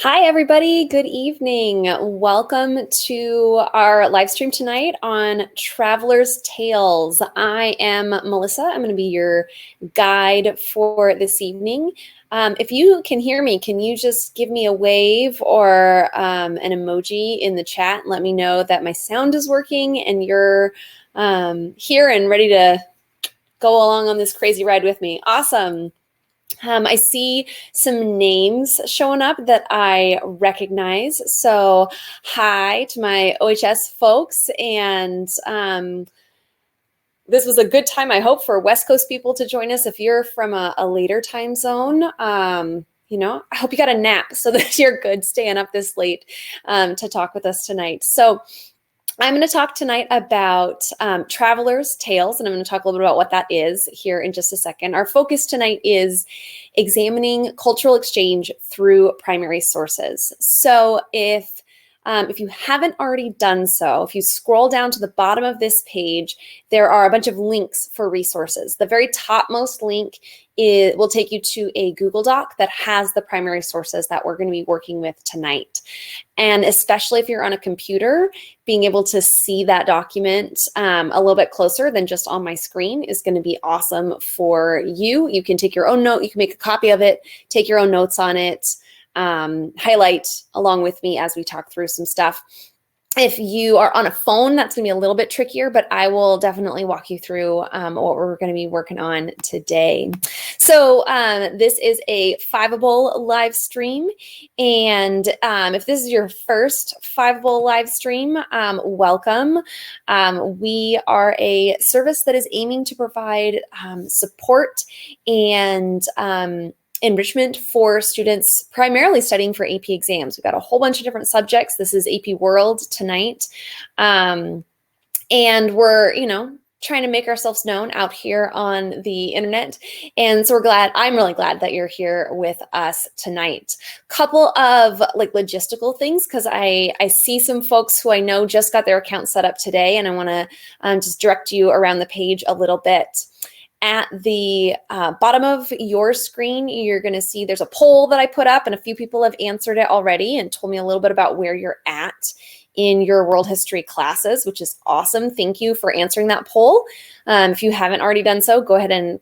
Hi, everybody. Good evening. Welcome to our live stream tonight on Traveler's Tales. I am Melissa. I'm going to be your guide for this evening. If you can hear me, can you just give me a wave or an emoji in the chat? Let me know that my sound is working and you're here and ready to go along on this crazy ride with me. Awesome. I see some names showing up that I recognize. So hi to my OHS folks. And this was a good time, I hope, for West Coast people to join us. If you're from a later time zone, I hope you got a nap so that you're good staying up this late to talk with us tonight. So I'm going to talk tonight about Traveler's Tales, and I'm going to talk a little bit about what that is here in just a second. Our focus tonight is examining cultural exchange through primary sources. So if you haven't already done so, if you scroll down to the bottom of this page, there are a bunch of links for resources. The very topmost link will take you to a Google Doc that has the primary sources that we're going to be working with tonight. And especially if you're on a computer, being able to see that document a little bit closer than just on my screen is going to be awesome for you. You can take your own note, you can make a copy of it, take your own notes on it, highlight along with me as we talk through some stuff. If you are on a phone, that's going to be a little bit trickier, but I will definitely walk you through what we're going to be working on today. So this is a Fiveable live stream. And if this is your first Fiveable live stream, welcome. We are a service that is aiming to provide support and enrichment for students primarily studying for AP exams. We've got a whole bunch of different subjects. This is AP World tonight. And we're, trying to make ourselves known out here on the internet. And so I'm really glad that you're here with us tonight. Couple of logistical things, because I see some folks who I know just got their account set up today, and I want to just direct you around the page a little bit. At the bottom of your screen, you're going to see there's a poll that I put up, and a few people have answered it already and told me a little bit about where you're at in your world history classes, which is awesome. Thank you for answering that poll. If you haven't already done so, go ahead and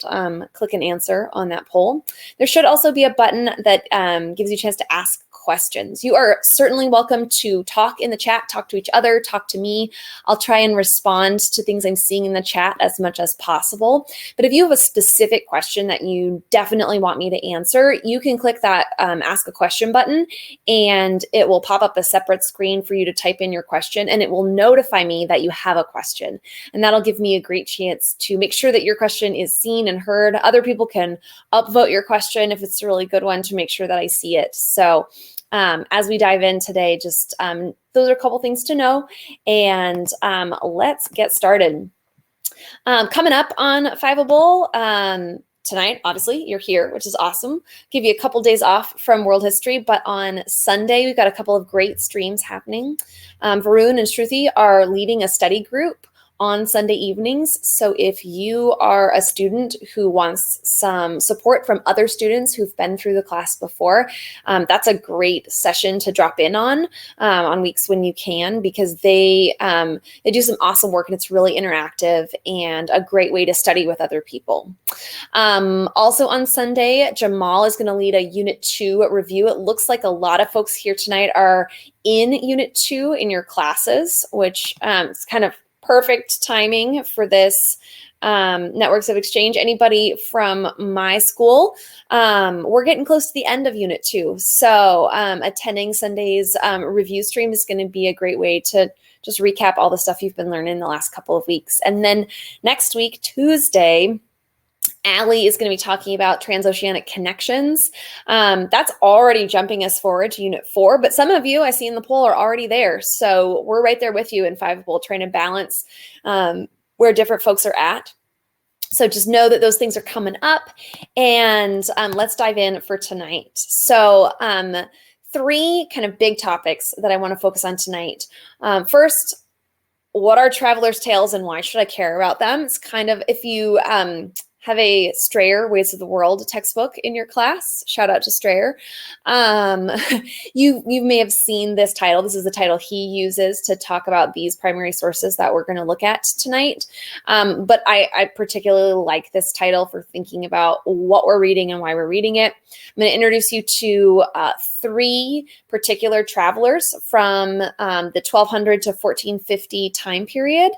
click an answer on that poll. There should also be a button that gives you a chance to ask questions. You are certainly welcome to talk in the chat, talk to each other, talk to me. I'll try and respond to things I'm seeing in the chat as much as possible. But if you have a specific question that you definitely want me to answer, you can click that ask a question button, and it will pop up a separate screen for you to type in your question, and it will notify me that you have a question. And that'll give me a great chance to make sure that your question is seen and heard. Other people can upvote your question if it's a really good one to make sure that I see it. So as we dive in today, just those are a couple things to know, and let's get started. Coming up on Fiveable tonight, obviously, you're here, which is awesome. Give you a couple days off from world history, but on Sunday, we've got a couple of great streams happening. Varun and Shruti are leading a study group on Sunday evenings. So if you are a student who wants some support from other students who've been through the class before, that's a great session to drop in on weeks when you can, because they do some awesome work, and it's really interactive and a great way to study with other people. Also on Sunday, Jamal is going to lead a Unit 2 review. It looks like a lot of folks here tonight are in Unit 2 in your classes, which is kind of perfect timing for this Networks of Exchange. Anybody from my school, we're getting close to the end of Unit 2. So attending Sunday's review stream is going to be a great way to just recap all the stuff you've been learning the last couple of weeks. And then next week, Tuesday, Allie is going to be talking about transoceanic connections. That's already jumping us forward to Unit 4, but some of you I see in the poll are already there. So we're right there with you in Fiveable, trying to balance where different folks are at. So just know that those things are coming up, and let's dive in for tonight. So 3 kind of big topics that I want to focus on tonight. First, what are Traveler's Tales and why should I care about them? It's kind of, if you have a Strayer Ways of the World textbook in your class, shout out to Strayer, you may have seen this title. This is the title he uses to talk about these primary sources that we're going to look at tonight. But I particularly like this title for thinking about what we're reading and why we're reading it. I'm going to introduce you to 3 particular travelers from the 1200 to 1450 time period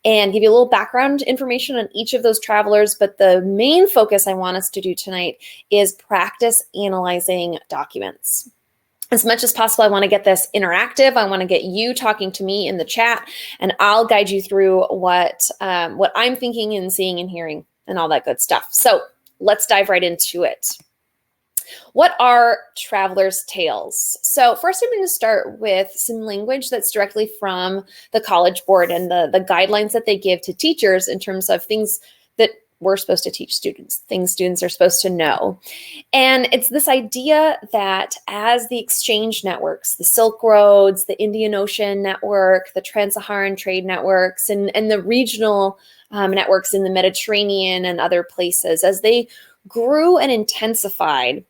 and give you a little background information on each of those travelers. But the main focus I want us to do tonight is practice analyzing documents. As much as possible, I want to get this interactive. I want to get you talking to me in the chat, and I'll guide you through what I'm thinking and seeing and hearing and all that good stuff. So let's dive right into it. What are travelers' tales? So first, I'm going to start with some language that's directly from the College Board and the guidelines that they give to teachers in terms of things that we're supposed to teach students, things students are supposed to know. And it's this idea that as the exchange networks, the Silk Roads, the Indian Ocean Network, the Trans-Saharan Trade Networks, and the regional networks in the Mediterranean and other places, as they grew and intensified,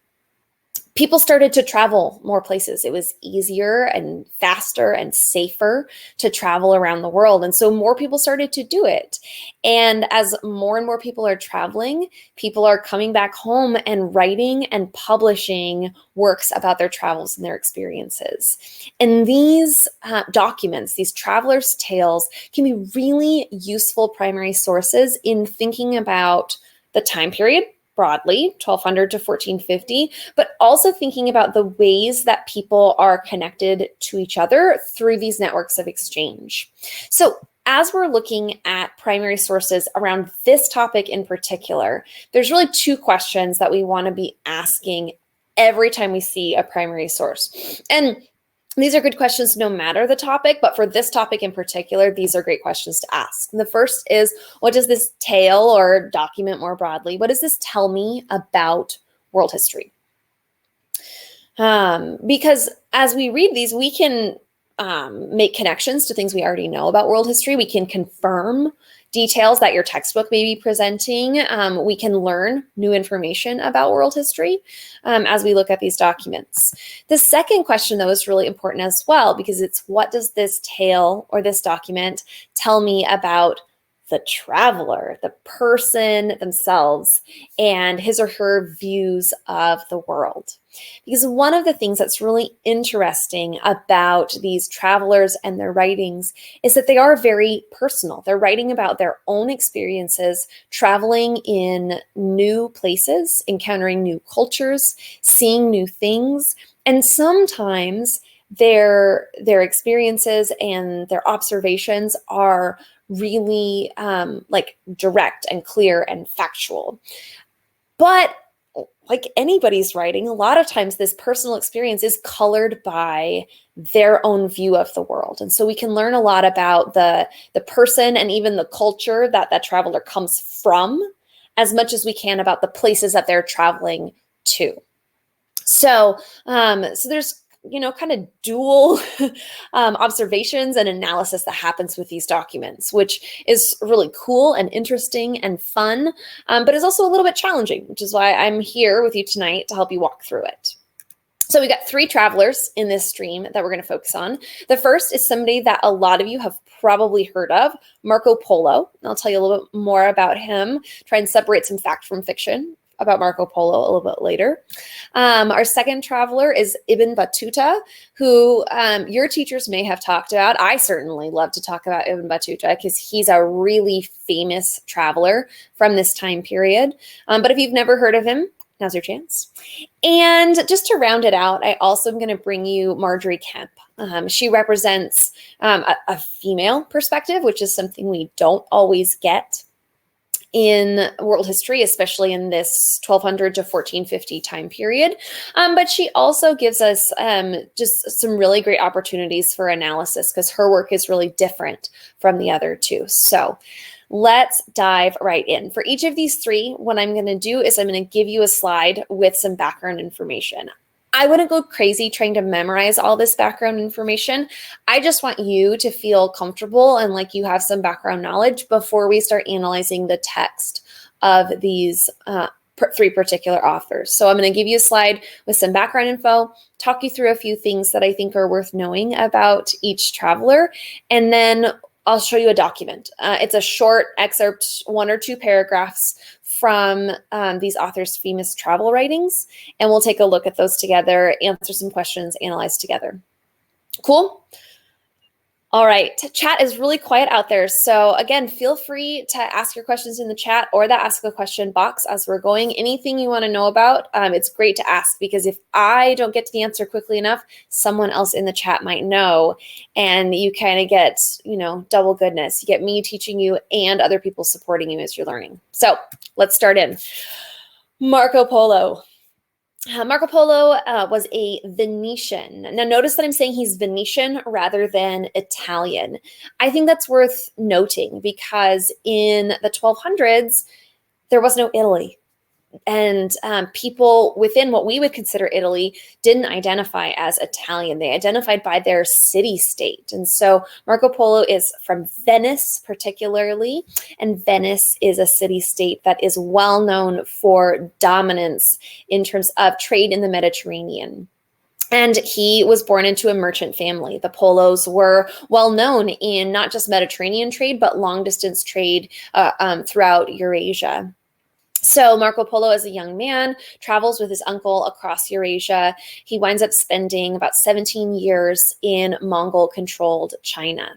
people started to travel more places. It was easier and faster and safer to travel around the world. And so more people started to do it. And as more and more people are traveling, people are coming back home and writing and publishing works about their travels and their experiences. And these documents, these travelers' tales, can be really useful primary sources in thinking about the time period broadly, 1200 to 1450, but also thinking about the ways that people are connected to each other through these networks of exchange. So as we're looking at primary sources around this topic in particular, there's really 2 questions that we want to be asking every time we see a primary source. And these are good questions no matter the topic, but for this topic in particular, these are great questions to ask. And the first is, what does this tale or document more broadly, what does this tell me about world history? Because as we read these, we can make connections to things we already know about world history. We can confirm details that your textbook may be presenting. We can learn new information about world history as we look at these documents. The second question, though, is really important as well, because it's, what does this tale or this document tell me about the traveler, the person themselves, and his or her views of the world? Because one of the things that's really interesting about these travelers and their writings is that they are very personal. They're writing about their own experiences, traveling in new places, encountering new cultures, seeing new things, and sometimes their experiences and their observations are really like direct and clear and factual. But like anybody's writing, a lot of times this personal experience is colored by their own view of the world. And so we can learn a lot about the person and even the culture that that traveler comes from, as much as we can about the places that they're traveling to. So there's kind of dual observations and analysis that happens with these documents, which is really cool and interesting and fun, but is also a little bit challenging, which is why I'm here with you tonight to help you walk through it. So we got 3 travelers in this stream that we're going to focus on. The first is somebody that a lot of you have probably heard of, Marco Polo. I'll tell you a little bit more about him, try and separate some fact from fiction about Marco Polo a little bit later. Our second traveler is Ibn Battuta, who your teachers may have talked about. I certainly love to talk about Ibn Battuta because he's a really famous traveler from this time period. But if you've never heard of him, now's your chance. And just to round it out, I also am going to bring you Marjorie Kemp. She represents a female perspective, which is something we don't always get in world history, especially in this 1200 to 1450 time period. But she also gives us just some really great opportunities for analysis because her work is really different from the other 2. So let's dive right in. For each of these 3, what I'm going to do is I'm going to give you a slide with some background information. I wouldn't go crazy trying to memorize all this background information. I just want you to feel comfortable and like you have some background knowledge before we start analyzing the text of these three particular authors. So I'm going to give you a slide with some background info, talk you through a few things that I think are worth knowing about each traveler, and then I'll show you a document. It's a short excerpt, 1 or 2 paragraphs from these authors' famous travel writings, and we'll take a look at those together, answer some questions, analyze together. Cool? All right, chat is really quiet out there. So again, feel free to ask your questions in the chat or the ask a question box as we're going. Anything you want to know about, it's great to ask, because if I don't get to the answer quickly enough, someone else in the chat might know, and you kind of get, double goodness. You get me teaching you and other people supporting you as you're learning. So let's start in. Marco Polo. Marco Polo was a Venetian. Now notice that I'm saying he's Venetian rather than Italian. I think that's worth noting because in the 1200s, there was no Italy. And people within what we would consider Italy didn't identify as Italian. They identified by their city-state. And so Marco Polo is from Venice particularly, and Venice is a city-state that is well known for dominance in terms of trade in the Mediterranean. And he was born into a merchant family. The Polos were well known in not just Mediterranean trade, but long-distance trade throughout Eurasia. So Marco Polo, as a young man, travels with his uncle across Eurasia. He winds up spending about 17 years in Mongol-controlled China.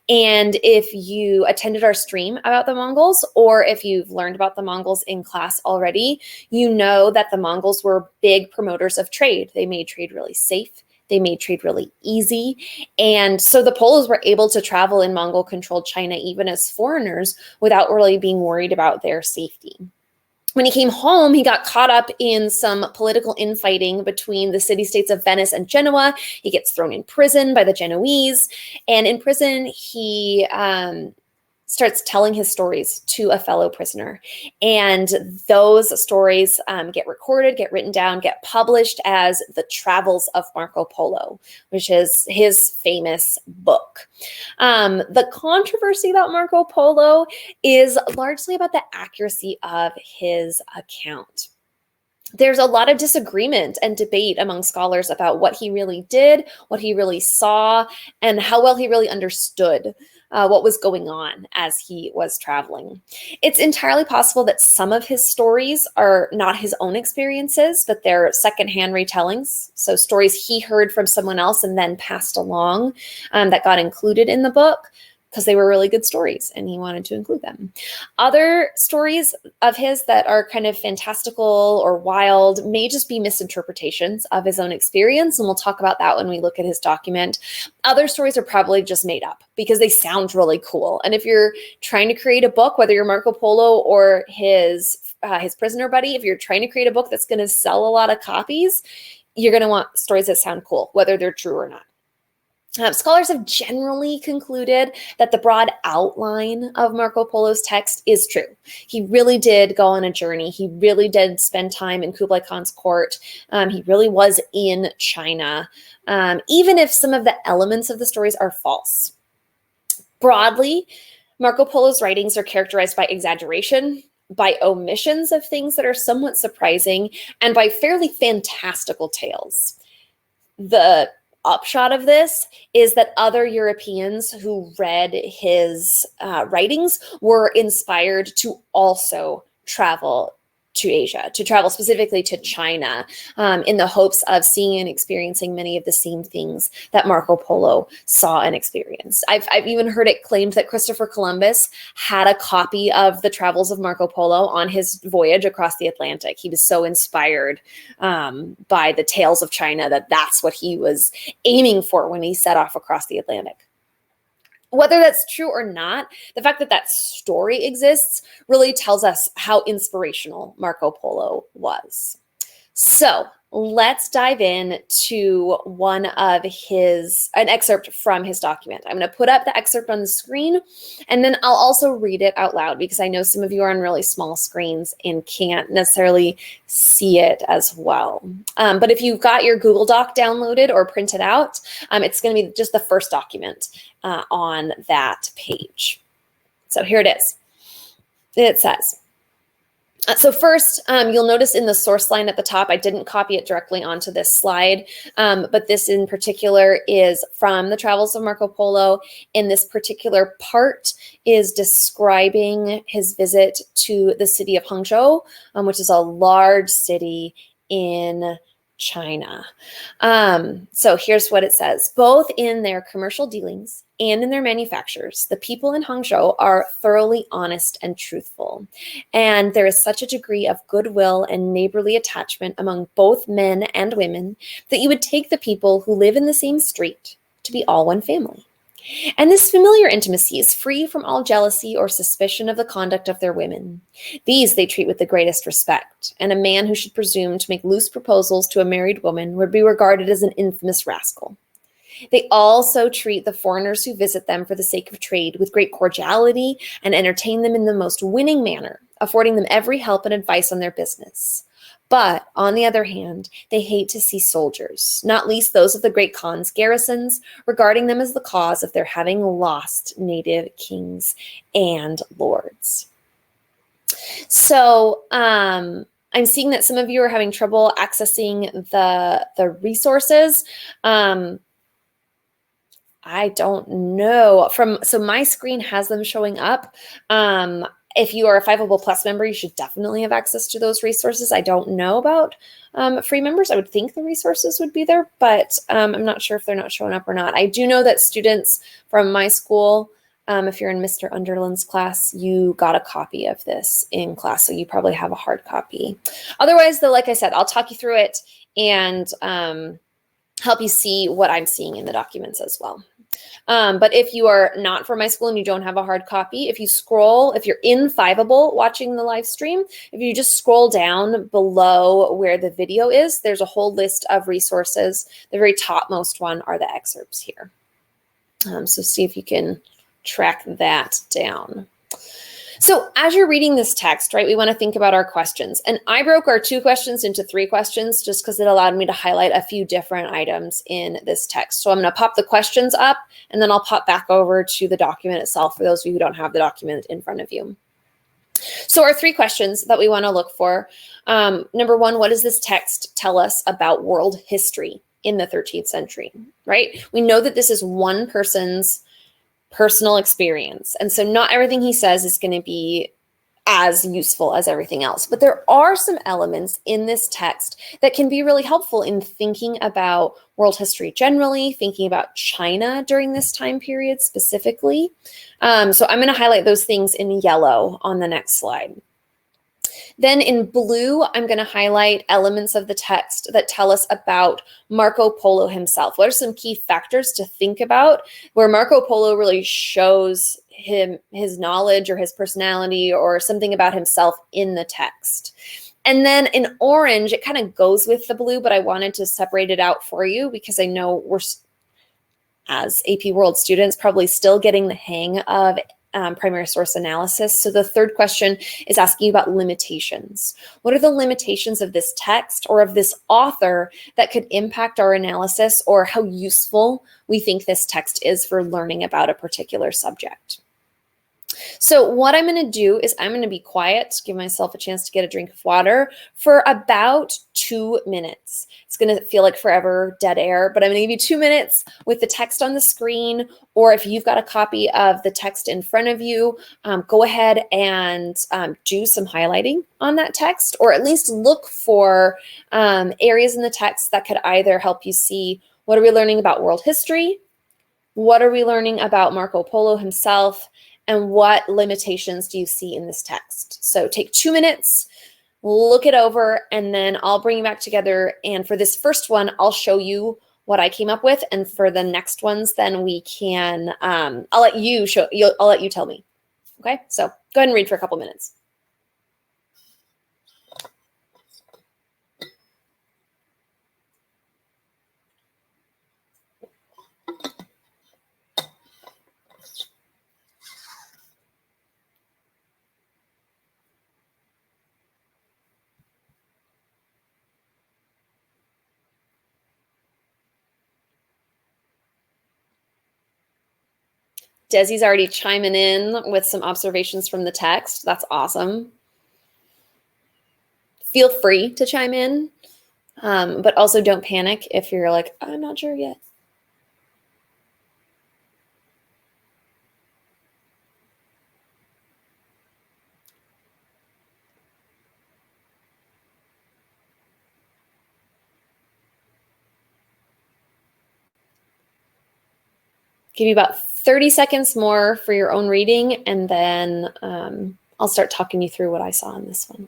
And if you attended our stream about the Mongols, or if you've learned about the Mongols in class already, you know that the Mongols were big promoters of trade. They made trade really safe. They made trade really easy. And so the Polos were able to travel in Mongol-controlled China even as foreigners without really being worried about their safety. When he came home, he got caught up in some political infighting between the city-states of Venice and Genoa. He gets thrown in prison by the Genoese. And in prison, he starts telling his stories to a fellow prisoner. And those stories get recorded, get written down, get published as The Travels of Marco Polo, which is his famous book. The controversy about Marco Polo is largely about the accuracy of his account. There's a lot of disagreement and debate among scholars about what he really did, what he really saw, and how well he really understood what was going on as he was traveling. It's entirely possible that some of his stories are not his own experiences, but they're secondhand retellings. So stories he heard from someone else and then passed along that got included in the book because they were really good stories and he wanted to include them. Other stories of his that are kind of fantastical or wild may just be misinterpretations of his own experience, and we'll talk about that when we look at his document. Other stories are probably just made up because they sound really cool. And if you're trying to create a book, whether you're Marco Polo or his prisoner buddy, if you're trying to create a book that's going to sell a lot of copies, you're going to want stories that sound cool, whether they're true or not. Scholars have generally concluded that the broad outline of Marco Polo's text is true. He really did go on a journey. He really did spend time in Kublai Khan's court. He really was in China, even if some of the elements of the stories are false. Broadly, Marco Polo's writings are characterized by exaggeration, by omissions of things that are somewhat surprising, and by fairly fantastical tales. The upshot of this is that other Europeans who read his writings were inspired to also travel to Asia, to travel specifically to China, in the hopes of seeing and experiencing many of the same things that Marco Polo saw and experienced. I've even heard it claimed that Christopher Columbus had a copy of the Travels of Marco Polo on his voyage across the Atlantic. He was so inspired by the tales of China that that's what he was aiming for when he set off across the Atlantic. Whether that's true or not, the fact that that story exists really tells us how inspirational Marco Polo was. So let's dive in to an excerpt from his document. I'm going to put up the excerpt on the screen, and then I'll also read it out loud because I know some of you are on really small screens and can't necessarily see it as well. But if you've got your Google Doc downloaded or printed out, it's going to be just the first document on that page. So here it is. It says, So first, you'll notice in the source line at the top, I didn't copy it directly onto this slide, but this in particular is from the Travels of Marco Polo. In this particular part is describing his visit to the city of Hangzhou, which is a large city in China. So here's what it says. Both in their commercial dealings and in their manufactures, the people in Hangzhou are thoroughly honest and truthful. And there is such a degree of goodwill and neighborly attachment among both men and women that you would take the people who live in the same street to be all one family. And this familiar intimacy is free from all jealousy or suspicion of the conduct of their women. These they treat with the greatest respect, and a man who should presume to make loose proposals to a married woman would be regarded as an infamous rascal. They also treat the foreigners who visit them for the sake of trade with great cordiality and entertain them in the most winning manner, affording them every help and advice on their business. But, on the other hand, they hate to see soldiers, not least those of the great Khan's garrisons, regarding them as the cause of their having lost native kings and lords. So, I'm seeing that some of you are having trouble accessing the resources. I don't know. So my screen has them showing up. If you are a Fiveable Plus member, you should definitely have access to those resources. I don't know about free members. I would think the resources would be there, but I'm not sure if they're not showing up or not. I do know that students from my school, if you're in Mr. Underland's class, you got a copy of this in class, so you probably have a hard copy. Otherwise, though, like I said, I'll talk you through it and help you see what I'm seeing in the documents as well. But if you are not from my school and you don't have a hard copy, if you're in Fiveable watching the live stream, if you just scroll down below where the video is, there's a whole list of resources. The very topmost one are the excerpts here. So see if you can track that down. So as you're reading this text, right, we want to think about our questions. And I broke our 2 questions into 3 questions just because it allowed me to highlight a few different items in this text. So I'm going to pop the questions up, and then I'll pop back over to the document itself for those of you who don't have the document in front of you. So our 3 questions that we want to look for. Number 1, what does this text tell us about world history in the 13th century, right? We know that this is one person's personal experience. And so not everything he says is going to be as useful as everything else. But there are some elements in this text that can be really helpful in thinking about world history generally, thinking about China during this time period specifically. So I'm going to highlight those things in yellow on the next slide. Then in blue, I'm going to highlight elements of the text that tell us about Marco Polo himself. What are some key factors to think about where Marco Polo really shows his knowledge or his personality or something about himself in the text? And then in orange, it kind of goes with the blue, but I wanted to separate it out for you because I know we're, as AP World students, probably still getting the hang of primary source analysis. So the third question is asking about limitations. What are the limitations of this text or of this author that could impact our analysis, or how useful we think this text is for learning about a particular subject? So what I'm going to do is I'm going to be quiet, give myself a chance to get a drink of water for about 2 minutes. It's going to feel like forever dead air, but I'm going to give you 2 minutes with the text on the screen, or if you've got a copy of the text in front of you, go ahead and do some highlighting on that text, or at least look for areas in the text that could either help you see what are we learning about world history, what are we learning about Marco Polo himself, and what limitations do you see in this text? So take 2 minutes, look it over, and then I'll bring you back together. And for this first one, I'll show you what I came up with. And for the next ones, then we can, I'll let you tell me. Okay, so go ahead and read for a couple minutes. Desi's already chiming in with some observations from the text. That's awesome. Feel free to chime in, but also don't panic if you're like, I'm not sure yet. Give you about 30 seconds more for your own reading, and then I'll start talking you through what I saw in this one.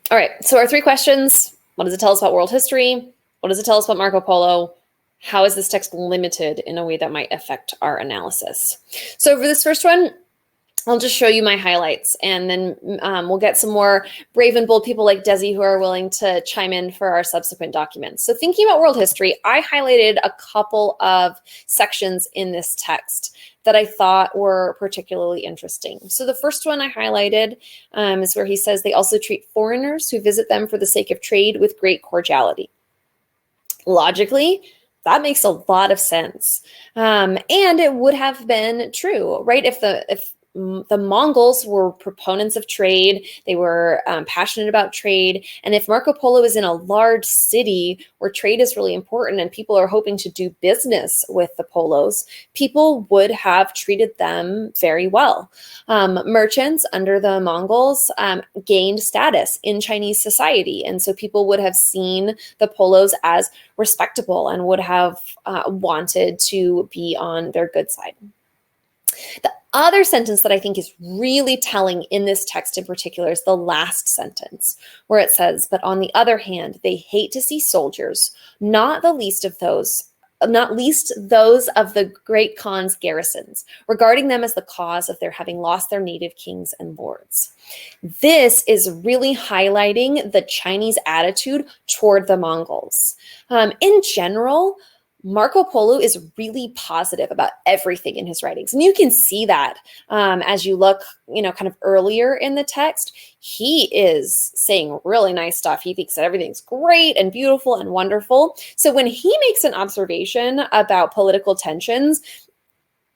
All right, so our 3 questions. What does it tell us about world history? What does it tell us about Marco Polo? How is this text limited in a way that might affect our analysis? So for this first one, I'll just show you my highlights, and then we'll get some more brave and bold people like Desi who are willing to chime in for our subsequent documents. So thinking about world history, I highlighted a couple of sections in this text that I thought were particularly interesting. So the first one I highlighted is where he says they also treat foreigners who visit them for the sake of trade with great cordiality. Logically, that makes a lot of sense. And it would have been true, right? If the Mongols were proponents of trade, they were passionate about trade. And if Marco Polo is in a large city where trade is really important and people are hoping to do business with the Polos, people would have treated them very well. Merchants under the Mongols gained status in Chinese society. And so people would have seen the Polos as respectable and would have wanted to be on their good side. The other sentence that I think is really telling in this text in particular is the last sentence, where it says, but on the other hand, they hate to see soldiers, not least those of the great Khan's garrisons, regarding them as the cause of their having lost their native kings and lords. This is really highlighting the Chinese attitude toward the Mongols. In general, Marco Polo is really positive about everything in his writings. And you can see that as you look, kind of earlier in the text. He is saying really nice stuff. He thinks that everything's great and beautiful and wonderful. So when he makes an observation about political tensions,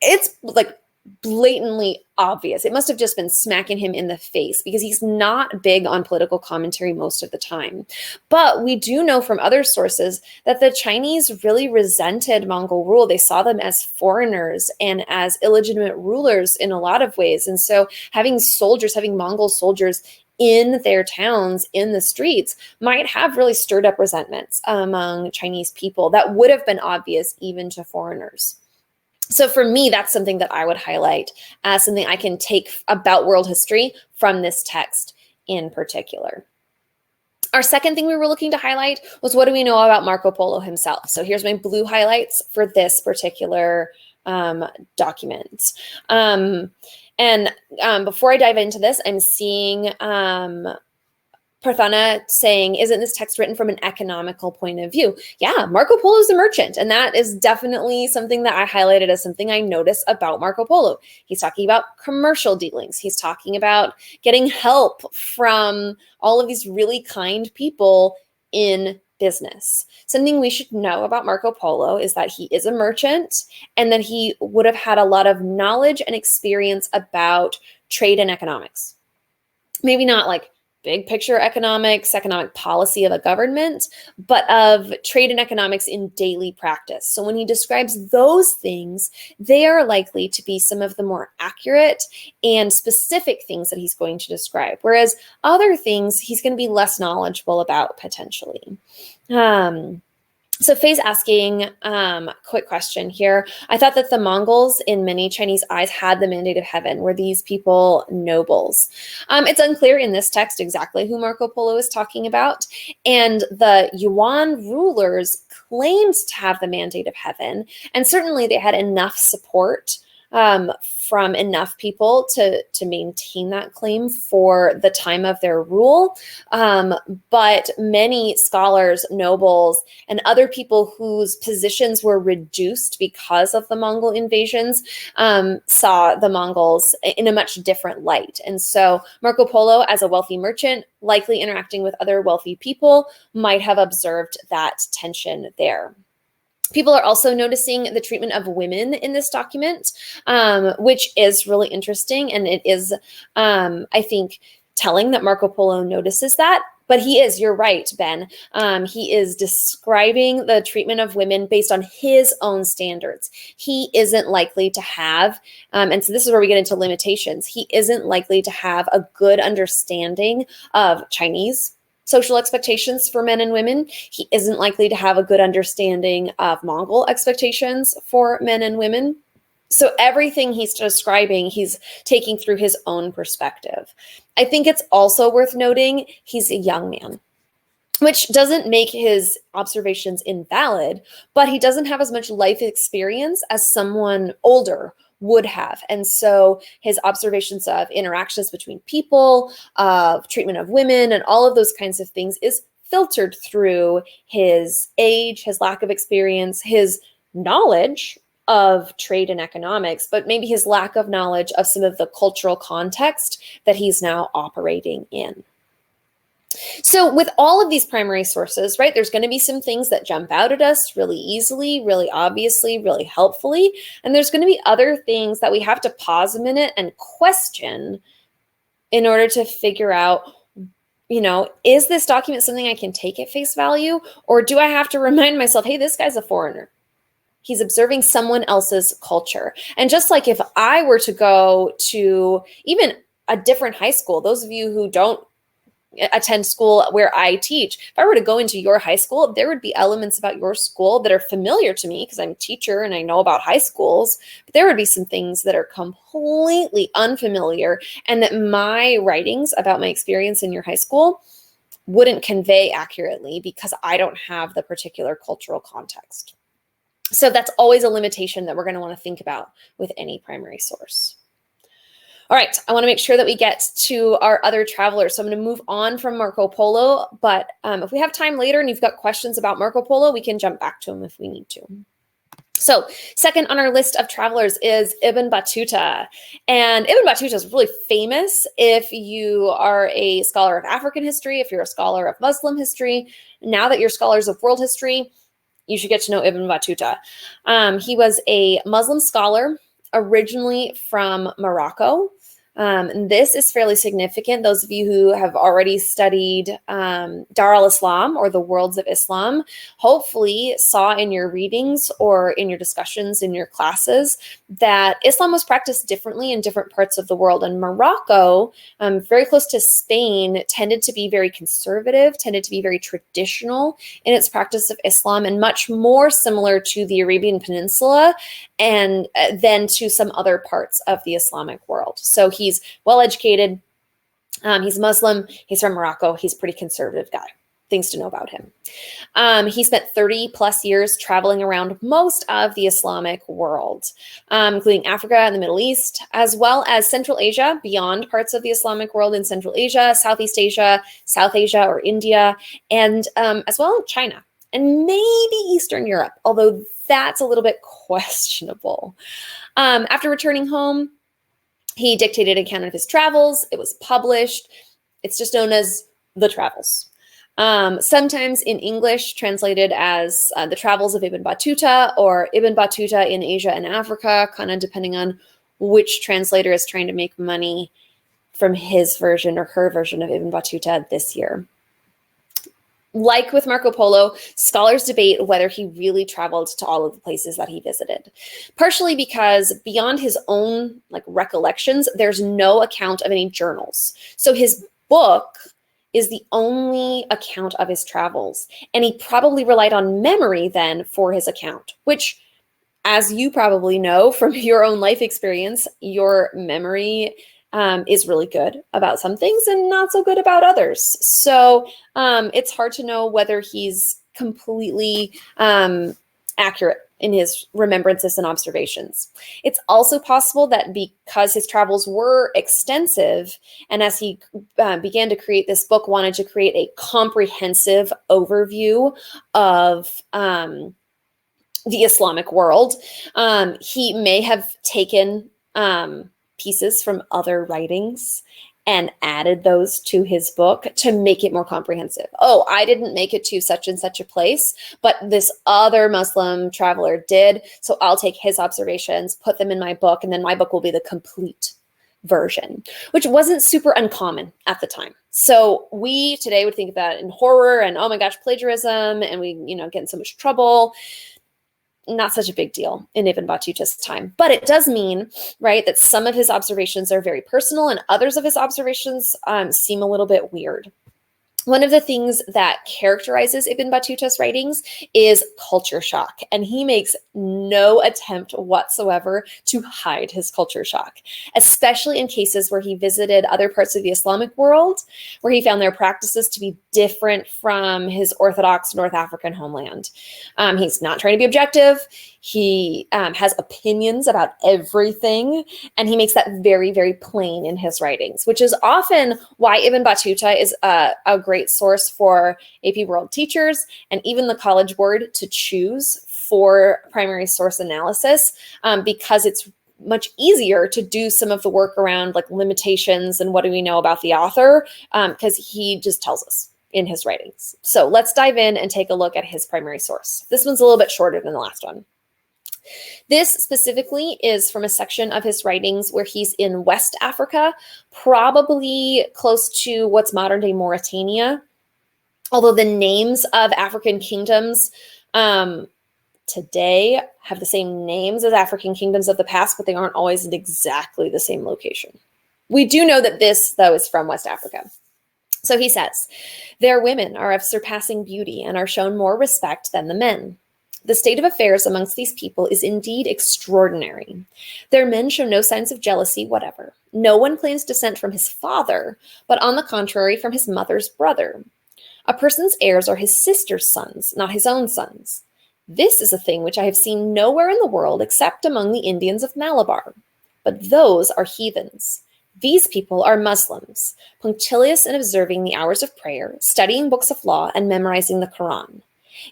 it's like blatantly obvious. It must have just been smacking him in the face because he's not big on political commentary most of the time. But we do know from other sources that the Chinese really resented Mongol rule. They saw them as foreigners and as illegitimate rulers in a lot of ways. And so having Mongol soldiers in their towns, in the streets, might have really stirred up resentments among Chinese people that would have been obvious even to foreigners. So for me, that's something that I would highlight as something I can take about world history from this text in particular. Our second thing we were looking to highlight was, what do we know about Marco Polo himself? So here's my blue highlights for this particular document. Before I dive into this, I'm seeing Parthana saying, isn't this text written from an economical point of view? Yeah, Marco Polo is a merchant, and that is definitely something that I highlighted as something I noticed about Marco Polo. He's talking about commercial dealings. He's talking about getting help from all of these really kind people in business. Something we should know about Marco Polo is that he is a merchant and that he would have had a lot of knowledge and experience about trade and economics. Maybe not like big picture economic policy of a government, but of trade and economics in daily practice. So when he describes those things, they are likely to be some of the more accurate and specific things that he's going to describe. Whereas other things he's going to be less knowledgeable about potentially. So Faye's asking a quick question here. I thought that the Mongols in many Chinese eyes had the mandate of heaven. Were these people nobles? It's unclear in this text exactly who Marco Polo is talking about. And the Yuan rulers claimed to have the mandate of heaven. And certainly they had enough support from enough people to maintain that claim for the time of their rule. But many scholars, nobles, and other people whose positions were reduced because of the Mongol invasions saw the Mongols in a much different light. And so Marco Polo, as a wealthy merchant, likely interacting with other wealthy people, might have observed that tension there. People are also noticing the treatment of women in this document, which is really interesting. And it is, I think, telling that Marco Polo notices that. But you're right, Ben. He is describing the treatment of women based on his own standards. He isn't likely to have, and so this is where we get into limitations. He isn't likely to have a good understanding of Chinese social expectations for men and women. He isn't likely to have a good understanding of Mongol expectations for men and women. So everything he's describing, he's taking through his own perspective. I think it's also worth noting he's a young man, which doesn't make his observations invalid, but he doesn't have as much life experience as someone older would have. And so his observations of interactions between people, of treatment of women, and all of those kinds of things is filtered through his age, his lack of experience, his knowledge of trade and economics, but maybe his lack of knowledge of some of the cultural context that he's now operating in. So with all of these primary sources, right, there's going to be some things that jump out at us really easily, really obviously, really helpfully. And there's going to be other things that we have to pause a minute and question in order to figure out, is this document something I can take at face value? Or do I have to remind myself, hey, this guy's a foreigner. He's observing someone else's culture. And just like if I were to go to even a different high school, those of you who don't attend school where I teach, if I were to go into your high school, there would be elements about your school that are familiar to me because I'm a teacher and I know about high schools, but there would be some things that are completely unfamiliar and that my writings about my experience in your high school wouldn't convey accurately because I don't have the particular cultural context. So that's always a limitation that we're going to want to think about with any primary source. All right, I want to make sure that we get to our other travelers. So I'm going to move on from Marco Polo, but if we have time later and you've got questions about Marco Polo, we can jump back to him if we need to. So second on our list of travelers is Ibn Battuta. And Ibn Battuta is really famous if you are a scholar of African history, if you're a scholar of Muslim history. Now that you're scholars of world history, you should get to know Ibn Battuta. He was a Muslim scholar originally from Morocco. And this is fairly significant. Those of you who have already studied Dar al-Islam or the worlds of Islam, hopefully saw in your readings or in your discussions in your classes that Islam was practiced differently in different parts of the world. And Morocco, very close to Spain, tended to be very conservative, tended to be very traditional in its practice of Islam, and much more similar to the Arabian Peninsula and then to some other parts of the Islamic world. So he's well-educated, he's Muslim, he's from Morocco, he's a pretty conservative guy. Things to know about him. He spent 30 plus years traveling around most of the Islamic world, including Africa and the Middle East, as well as Central Asia, beyond parts of the Islamic world in Central Asia, Southeast Asia, South Asia or India, and as well China, and maybe Eastern Europe, although that's a little bit questionable. After returning home, he dictated an account of his travels. It was published. It's just known as The Travels. Sometimes in English translated as The Travels of Ibn Battuta or Ibn Battuta in Asia and Africa, kind of depending on which translator is trying to make money from his version or her version of Ibn Battuta this year. Like with Marco Polo, scholars debate whether he really traveled to all of the places that he visited, partially because beyond his own recollections, there's no account of any journals. So his book is the only account of his travels, and he probably relied on memory then for his account, which, as you probably know from your own life experience, your memory is really good about some things and not so good about others. So it's hard to know whether he's completely accurate in his remembrances and observations. It's also possible that because his travels were extensive, and as he began to create this book, wanted to create a comprehensive overview of the Islamic world, he may have taken pieces from other writings and added those to his book to make it more comprehensive. Oh, I didn't make it to such and such a place, but this other Muslim traveler did. So I'll take his observations, put them in my book, and then my book will be the complete version, which wasn't super uncommon at the time. So we today would think of that in horror and, oh my gosh, plagiarism, and we, get in so much trouble. Not such a big deal in Ibn Battuta's time, but it does mean, right, that some of his observations are very personal and others of his observations seem a little bit weird. One of the things that characterizes Ibn Battuta's writings is culture shock, and he makes no attempt whatsoever to hide his culture shock, especially in cases where he visited other parts of the Islamic world, where he found their practices to be different from his Orthodox North African homeland. He's not trying to be objective. He has opinions about everything, and he makes that very, very plain in his writings, which is often why Ibn Battuta is a great source for AP World teachers and even the College Board to choose for primary source analysis, because it's much easier to do some of the work around like limitations and what do we know about the author, because he just tells us in his writings. So let's dive in and take a look at his primary source. This one's a little bit shorter than the last one. This specifically is from a section of his writings where he's in West Africa, probably close to what's modern day Mauritania. Although the names of African kingdoms today have the same names as African kingdoms of the past, but they aren't always in exactly the same location. We do know that this, though, is from West Africa. So he says, their women are of surpassing beauty and are shown more respect than the men. The state of affairs amongst these people is indeed extraordinary. Their men show no signs of jealousy whatever. No one claims descent from his father, but on the contrary from his mother's brother. A person's heirs are his sister's sons, not his own sons. This is a thing which I have seen nowhere in the world except among the Indians of Malabar. But those are heathens. These people are Muslims, punctilious in observing the hours of prayer, studying books of law, and memorizing the Quran.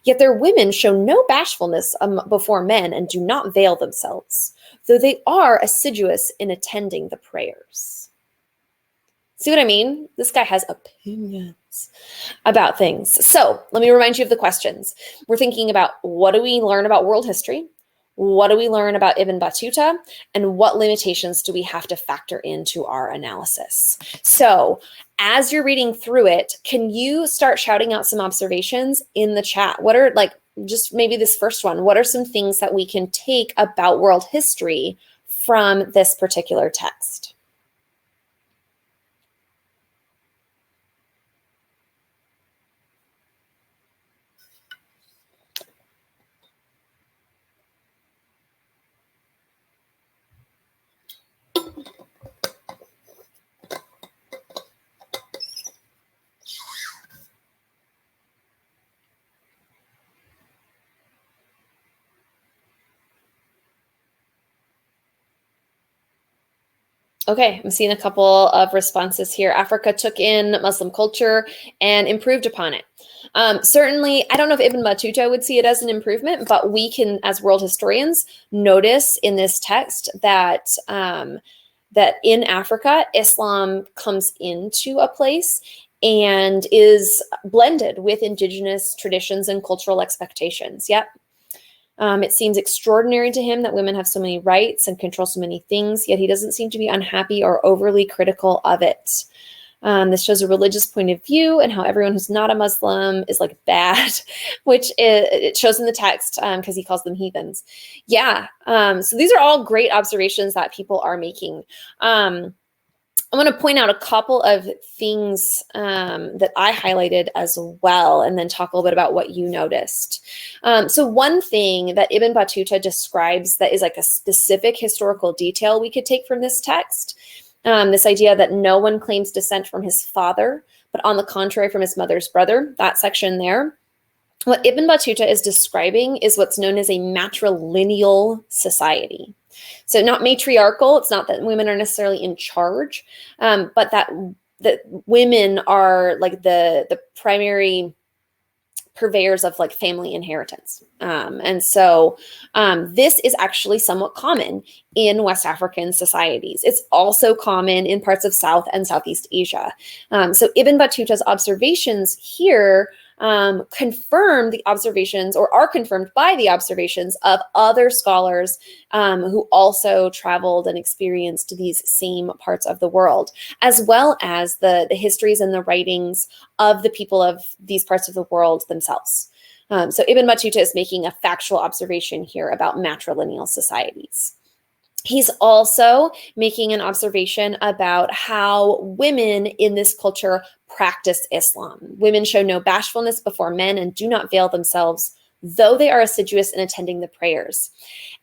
Yet their women show no bashfulness before men and do not veil themselves, though they are assiduous in attending the prayers. See what I mean? This guy has opinions about things. So let me remind you of the questions. We're thinking about, what do we learn about world history? What do we learn about Ibn Battuta? And what limitations do we have to factor into our analysis? So as you're reading through it, can you start shouting out some observations in the chat? What are, just maybe this first one, what are some things that we can take about world history from this particular text? Okay, I'm seeing a couple of responses here. Africa took in Muslim culture and improved upon it. Certainly, I don't know if Ibn Battuta would see it as an improvement, but we can, as world historians, notice in this text that that in Africa, Islam comes into a place and is blended with indigenous traditions and cultural expectations. Yep. It seems extraordinary to him that women have so many rights and control so many things, yet he doesn't seem to be unhappy or overly critical of it. This shows a religious point of view and how everyone who's not a Muslim is like bad, which it shows in the text because he calls them heathens. Yeah, so these are all great observations that people are making. I want to point out a couple of things that I highlighted as well, and then talk a little bit about what you noticed. So one thing that Ibn Battuta describes that is like a specific historical detail we could take from this text, this idea that no one claims descent from his father, but on the contrary from his mother's brother, that section there. What Ibn Battuta is describing is what's known as a matrilineal society. So not matriarchal, it's not that women are necessarily in charge, but that women are like the primary purveyors of like family inheritance. And so this is actually somewhat common in West African societies. It's also common in parts of South and Southeast Asia. So Ibn Battuta's observations here confirm the observations, or are confirmed by the observations of other scholars who also traveled and experienced these same parts of the world, as well as the histories and the writings of the people of these parts of the world themselves. So Ibn Battuta is making a factual observation here about matrilineal societies. He's also making an observation about how women in this culture practice Islam. Women show no bashfulness before men and do not veil themselves, though they are assiduous in attending the prayers.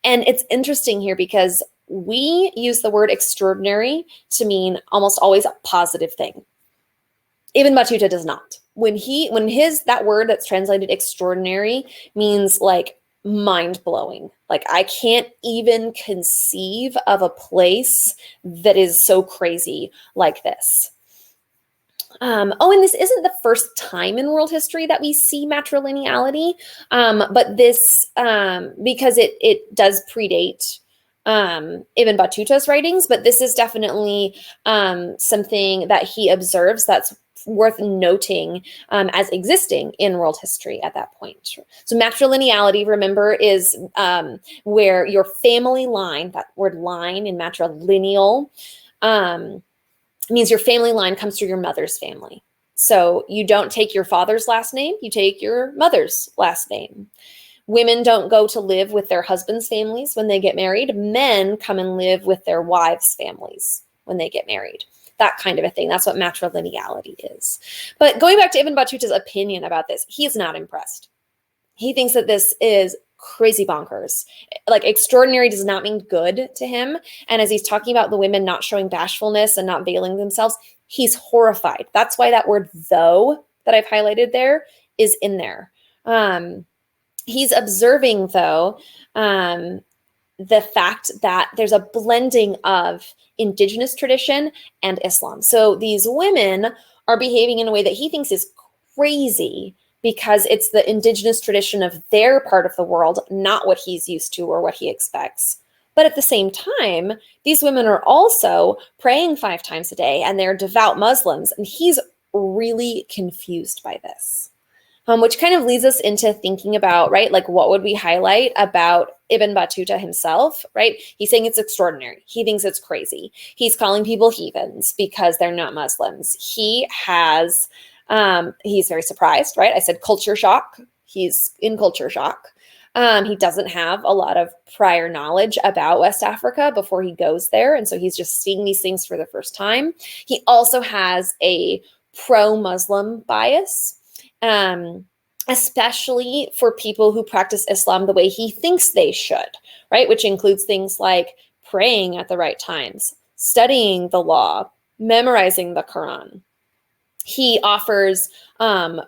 And it's interesting here because we use the word extraordinary to mean almost always a positive thing. Ibn Battuta does not. When that word that's translated extraordinary means like mind-blowing. Like I can't even conceive of a place that is so crazy like this. And this isn't the first time in world history that we see matrilineality, but this, because it does predate Ibn Battuta's writings, but this is definitely something that he observes that's worth noting as existing in world history at that point. So matrilineality, remember, is where your family line, that word line in matrilineal, means your family line comes through your mother's family. So you don't take your father's last name, you take your mother's last name. Women don't go to live with their husbands' families when they get married. Men come and live with their wives' families when they get married. That kind of a thing. That's what matrilineality is. But going back to Ibn Battuta's opinion about this, he's not impressed. He thinks that this is crazy bonkers. Like extraordinary does not mean good to him. And as he's talking about the women not showing bashfulness and not veiling themselves, he's horrified. That's why that word though that I've highlighted there is in there. He's observing though, the fact that there's a blending of indigenous tradition and Islam. So these women are behaving in a way that he thinks is crazy because it's the indigenous tradition of their part of the world, not what he's used to or what he expects. But at the same time, these women are also praying 5 times a day and they're devout Muslims. And he's really confused by this. Which kind of leads us into thinking about, right, like what would we highlight about Ibn Battuta himself, right? He's saying it's extraordinary. He thinks it's crazy. He's calling people heathens because they're not Muslims. He has, he's very surprised, right? I said culture shock. He's in culture shock. He doesn't have a lot of prior knowledge about West Africa before he goes there. And so he's just seeing these things for the first time. He also has a pro-Muslim bias. Especially for people who practice Islam the way he thinks they should, right? Which includes things like praying at the right times, studying the law, memorizing the Quran. He offers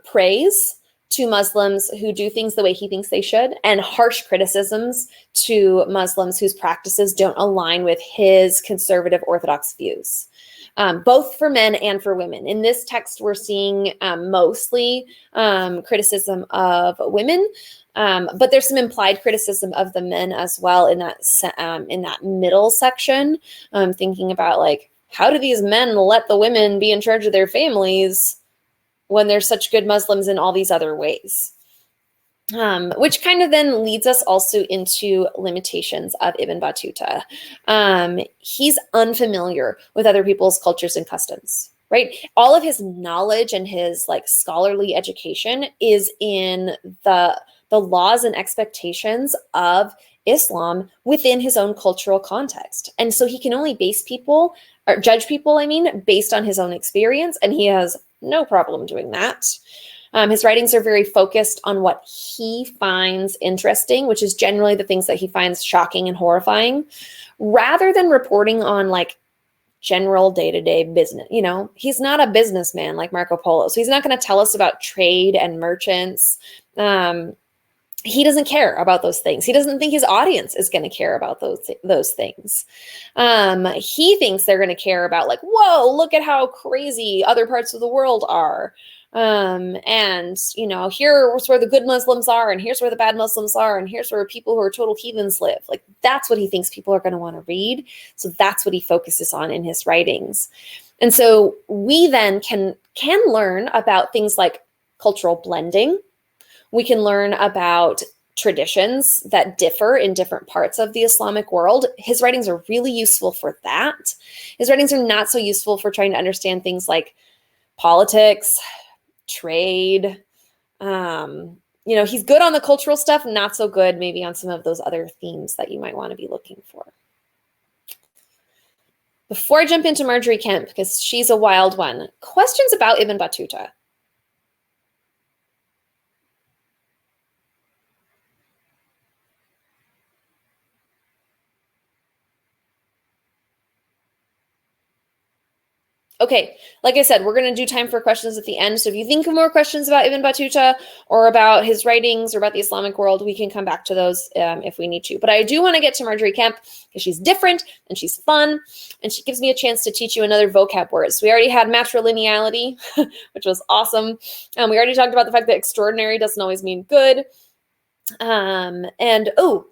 praise to Muslims who do things the way he thinks they should, and harsh criticisms to Muslims whose practices don't align with his conservative Orthodox views. Both for men and for women. In this text, we're seeing mostly criticism of women, but there's some implied criticism of the men as well in that middle section. Thinking about like, how do these men let the women be in charge of their families when they're such good Muslims in all these other ways? Which kind of then leads us also into limitations of Ibn Battuta. He's unfamiliar with other people's cultures and customs, right? All of his knowledge and his like scholarly education is in the laws and expectations of Islam within his own cultural context. And so he can only judge people, based on his own experience, and he has no problem doing that. His writings are very focused on what he finds interesting, which is generally the things that he finds shocking and horrifying, rather than reporting on like general day-to-day business. He's not a businessman like Marco Polo. So he's not going to tell us about trade and merchants. He doesn't care about those things. He doesn't think his audience is going to care about those things. He thinks they're going to care about like, whoa, look at how crazy other parts of the world are. And here's where the good Muslims are, and here's where the bad Muslims are, and here's where people who are total heathens live. Like, that's what he thinks people are going to want to read. So that's what he focuses on in his writings. And so we then can learn about things like cultural blending. We can learn about traditions that differ in different parts of the Islamic world. His writings are really useful for that. His writings are not so useful for trying to understand things like politics, trade. He's good on the cultural stuff, not so good maybe on some of those other themes that you might want to be looking for. Before I jump into Marjorie Kemp, because she's a wild one, questions about Ibn Battuta. Okay, like I said, we're going to do time for questions at the end. So if you think of more questions about Ibn Battuta or about his writings or about the Islamic world, we can come back to those if we need to. But I do want to get to Marjorie Kemp because she's different and she's fun, and she gives me a chance to teach you another vocab word. So we already had matrilineality, which was awesome. We already talked about the fact that extraordinary doesn't always mean good.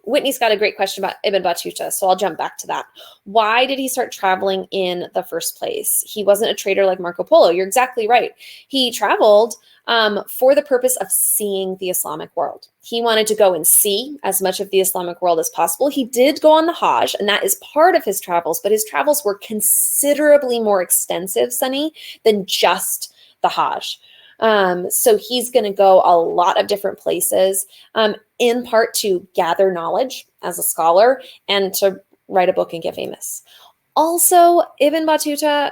Whitney's got a great question about Ibn Battuta, so I'll jump back to that. Why did he start traveling in the first place? He wasn't a trader like Marco Polo. You're exactly right. He traveled for the purpose of seeing the Islamic world. He wanted to go and see as much of the Islamic world as possible. He did go on the Hajj, and that is part of his travels, but his travels were considerably more extensive, Sunny, than just the Hajj. So he's going to go a lot of different places, in part to gather knowledge as a scholar and to write a book and get famous. Also, Ibn Battuta,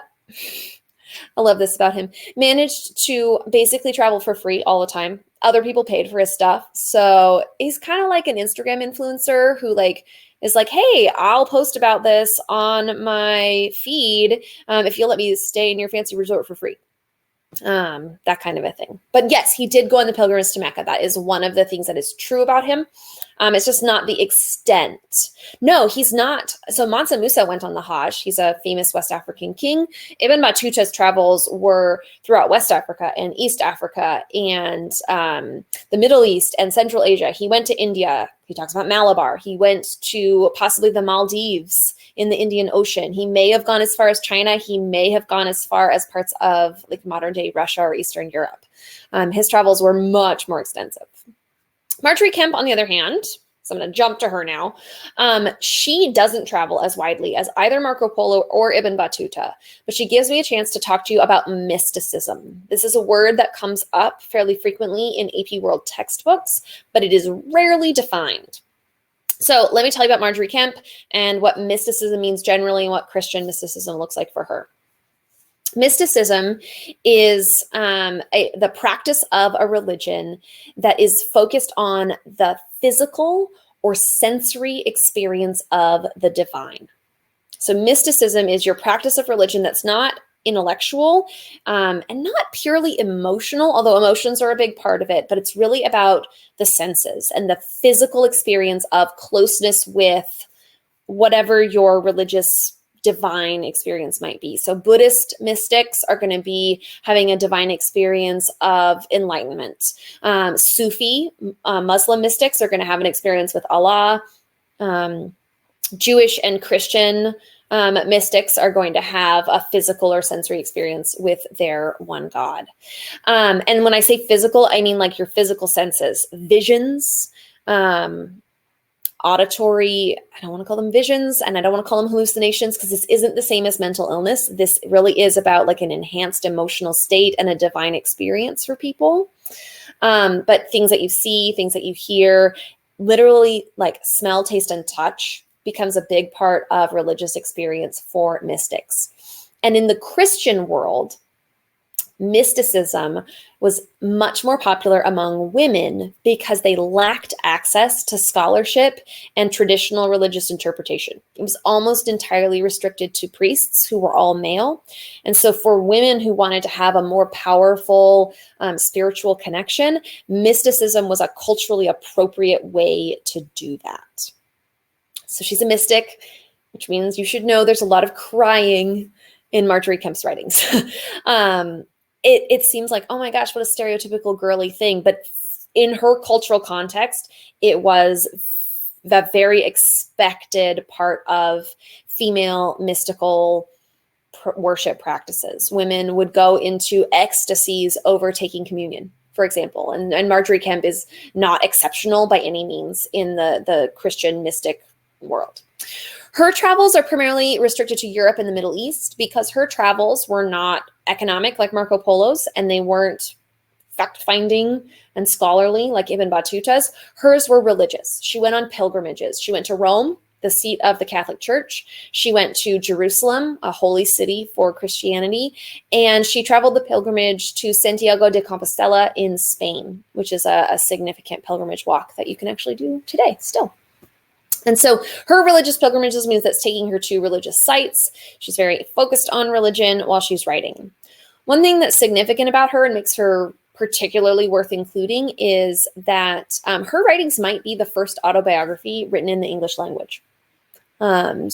I love this about him, managed to basically travel for free all the time. Other people paid for his stuff. So he's kind of like an Instagram influencer who is like, hey, I'll post about this on my feed if you'll let me stay in your fancy resort for free. That kind of a thing. But yes, he did go on the pilgrimage to Mecca. That is one of the things that is true about him. It's just not the extent. No, he's not. So Mansa Musa went on the Hajj. He's a famous West African king. Ibn Battuta's travels were throughout West Africa and East Africa and the Middle East and Central Asia. He went to India. He talks about Malabar. He went to possibly the Maldives in the Indian Ocean. He may have gone as far as China. He may have gone as far as parts of like modern day Russia or Eastern Europe. His travels were much more extensive. Marjorie Kemp, on the other hand, so I'm going to jump to her now. She doesn't travel as widely as either Marco Polo or Ibn Battuta, but she gives me a chance to talk to you about mysticism. This is a word that comes up fairly frequently in AP World textbooks, but it is rarely defined. So let me tell you about Marjorie Kemp and what mysticism means generally and what Christian mysticism looks like for her. Mysticism is the practice of a religion that is focused on the physical or sensory experience of the divine. So mysticism is your practice of religion that's not intellectual and not purely emotional, although emotions are a big part of it, but it's really about the senses and the physical experience of closeness with whatever your religious divine experience might be. So Buddhist mystics are going to be having a divine experience of enlightenment. Sufi Muslim mystics are going to have an experience with Allah. Jewish and Christian mystics are going to have a physical or sensory experience with their one God. And when I say physical, I mean like your physical senses, visions, auditory, I don't want to call them visions, and I don't want to call them hallucinations because this isn't the same as mental illness. This really is about like an enhanced emotional state and a divine experience for people. But things that you see, things that you hear, literally like smell, taste, and touch becomes a big part of religious experience for mystics. And in the Christian world, mysticism was much more popular among women because they lacked access to scholarship and traditional religious interpretation. It was almost entirely restricted to priests who were all male. And so for women who wanted to have a more powerful spiritual connection, mysticism was a culturally appropriate way to do that. So she's a mystic, which means you should know there's a lot of crying in Marjorie Kemp's writings. It seems like, oh my gosh, what a stereotypical girly thing. But in her cultural context, it was the very expected part of female mystical worship practices. Women would go into ecstasies over taking communion, for example. And Marjorie Kemp is not exceptional by any means in the Christian mystic world. Her travels are primarily restricted to Europe and the Middle East because her travels were not economic like Marco Polo's, and they weren't fact-finding and scholarly like Ibn Battuta's. Hers were religious. She went on pilgrimages. She went to Rome, the seat of the Catholic Church. She went to Jerusalem, a holy city for Christianity, and she traveled the pilgrimage to Santiago de Compostela in Spain, which is a significant pilgrimage walk that you can actually do today still. And so her religious pilgrimages means that's taking her to religious sites. She's very focused on religion while she's writing. One thing that's significant about her and makes her particularly worth including is that her writings might be the first autobiography written in the English language.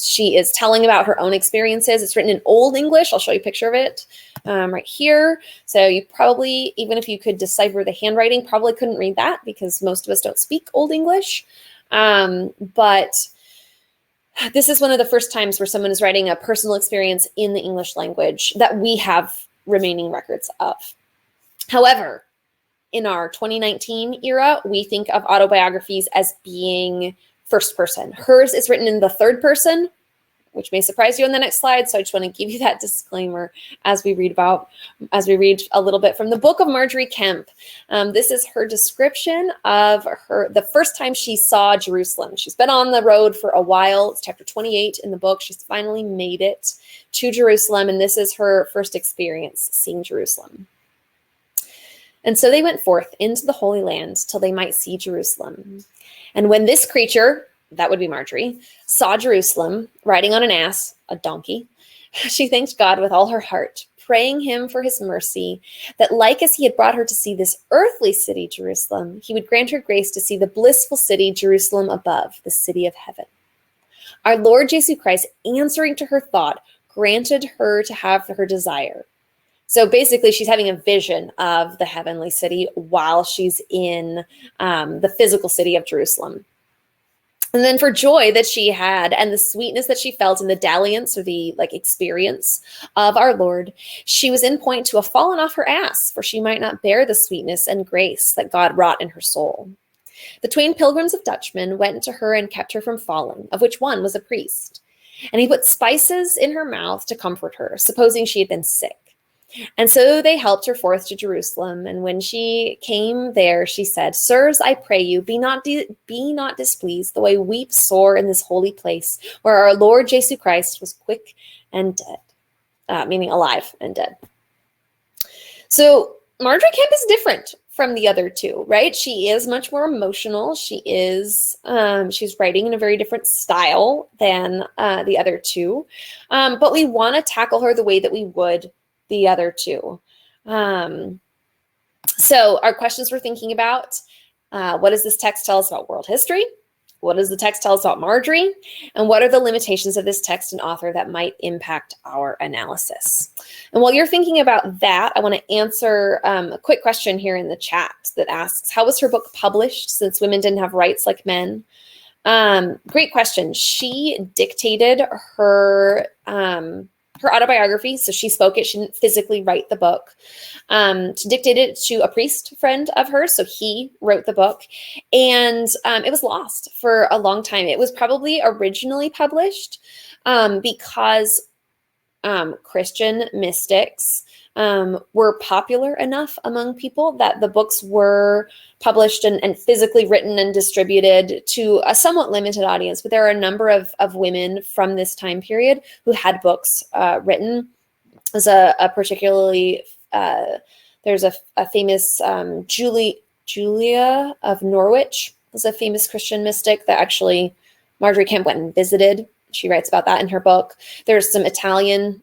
She is telling about her own experiences. It's written in Old English. I'll show you a picture of it right here. So you probably, even if you could decipher the handwriting, probably couldn't read that because most of us don't speak Old English. But this is one of the first times where someone is writing a personal experience in the English language that we have remaining records of. However, in our 2019 era, we think of autobiographies as being first person. Hers is written in the third person, which may surprise you on the next slide. So I just want to give you that disclaimer as we read a little bit from the book of Marjorie Kemp. This is her description of the first time she saw Jerusalem. She's been on the road for a while. It's chapter 28 in the book. She's finally made it to Jerusalem, and this is her first experience seeing Jerusalem. And so they went forth into the Holy Land till they might see Jerusalem. And when this creature, that would be Marjorie, saw Jerusalem riding on an ass, a donkey, she thanked God with all her heart, praying him for his mercy, that like as he had brought her to see this earthly city, Jerusalem, he would grant her grace to see the blissful city, Jerusalem above, the city of heaven. Our Lord Jesus Christ, answering to her thought, granted her to have her desire. So basically, she's having a vision of the heavenly city while she's in the physical city of Jerusalem. And then for joy that she had and the sweetness that she felt in the dalliance or the experience of our Lord, she was in point to have fallen off her ass, for she might not bear the sweetness and grace that God wrought in her soul. The twain pilgrims of Dutchmen went to her and kept her from falling, of which one was a priest. And he put spices in her mouth to comfort her, supposing she had been sick. And so they helped her forth to Jerusalem. And when she came there, she said, Sirs, I pray you, be not displeased, though I weep sore in this holy place, where our Lord Jesus Christ was quick and dead, meaning alive and dead. So Marjorie Kemp is different from the other two, right? She is much more emotional. She's writing in a very different style than the other two. But we want to tackle her the way that we would the other two. So our questions we're thinking about, what does this text tell us about world history? What does the text tell us about Marjorie? And what are the limitations of this text and author that might impact our analysis? And while you're thinking about that, I want to answer a quick question here in the chat that asks, how was her book published since women didn't have rights like men? Great question. She dictated her autobiography, so she spoke it. She didn't physically write the book. She dictated it to a priest friend of hers, so he wrote the book, and it was lost for a long time. It was probably originally published because Christian mystics were popular enough among people that the books were published and physically written and distributed to a somewhat limited audience. But there are a number of women from this time period who had books written. It was a particularly there's a famous Julia of Norwich was a famous Christian mystic that actually Marjorie Kemp went and visited. She writes about that in her book. There's some Italian